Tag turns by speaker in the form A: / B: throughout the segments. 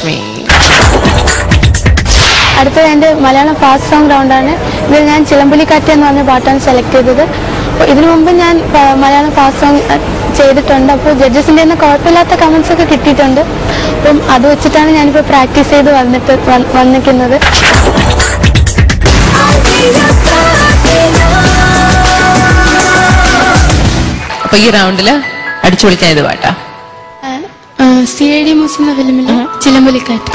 A: വിജയലക്ഷ്മി.
B: അടുത്തത് എൻ്റെ Malayalam fast song റൗണ്ടാണ്. ഇതിൽ ഞാൻ ചിലമ്പുലിക്കാറ്റ് എന്ന് പറഞ്ഞ പാട്ടാണ് സെലക്ട് ചെയ്തത്. അപ്പോൾ ഇതിനു മുമ്പ് ഞാൻ മലയാളം ഫാസ്റ്റ് സോങ് ചെയ്തിട്ടുണ്ട്. അപ്പോൾ ജഡ്ജസിൻ്റെ നിന്ന് കുഴപ്പമില്ലാത്ത കമൻസ് ഒക്കെ കിട്ടിയിട്ടുണ്ട്. അപ്പം അത് വെച്ചിട്ടാണ് ഞാനിപ്പോൾ പ്രാക്ടീസ് ചെയ്ത് വന്നിരിക്കുന്നത്.
A: അപ്പൊ ഈ റൗണ്ടില് അടിച്ചു പൊളിക്കാൻ ഇത് പാട്ടാ.
B: CID മൂസ എന്ന ഫിലിമിലെ ചിലമ്പുലിക്കാറ്റ്.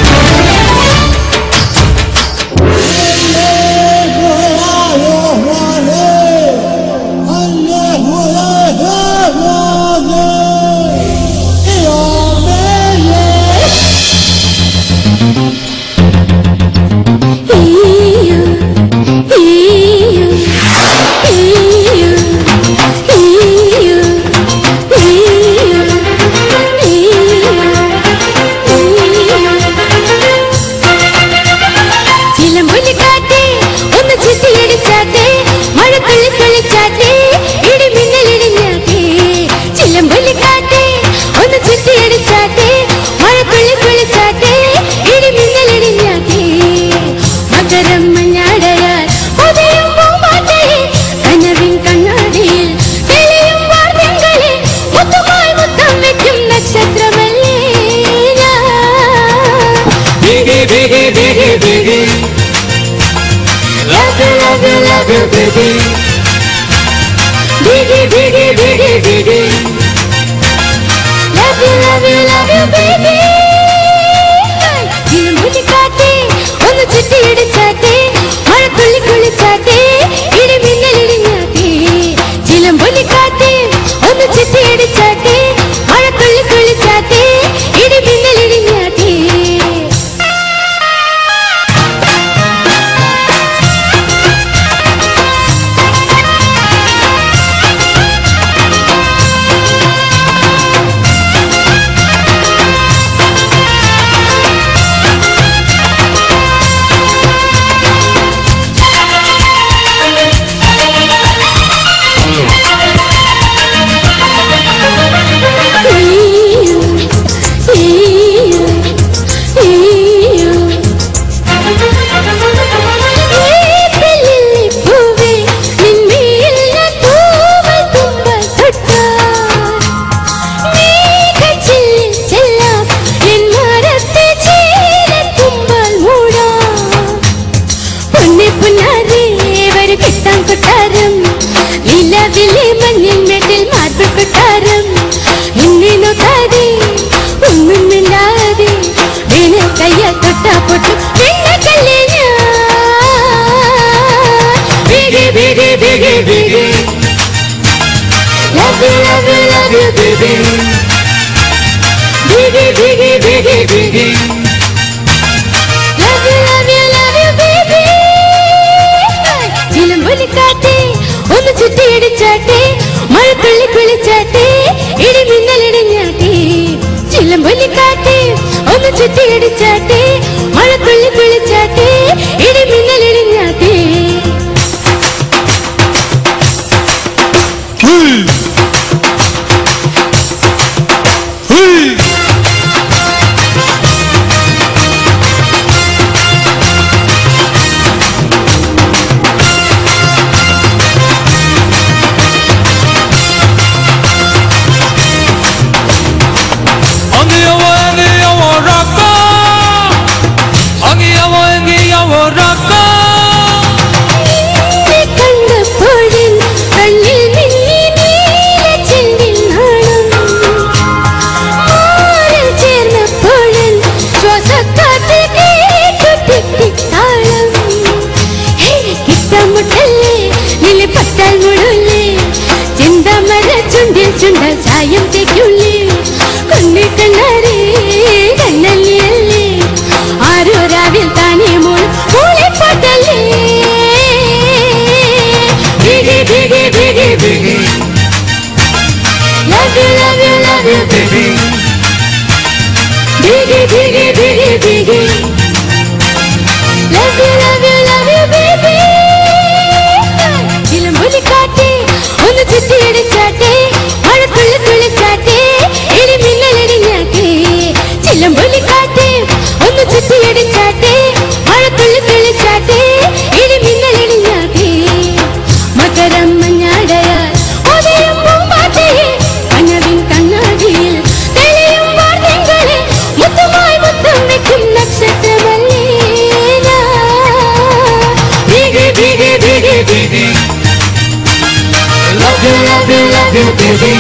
C: you, baby.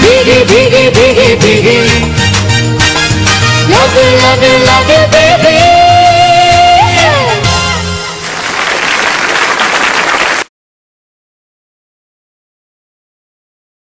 C: Biggie, biggie, biggie, biggie. Love you, love you, love you, baby.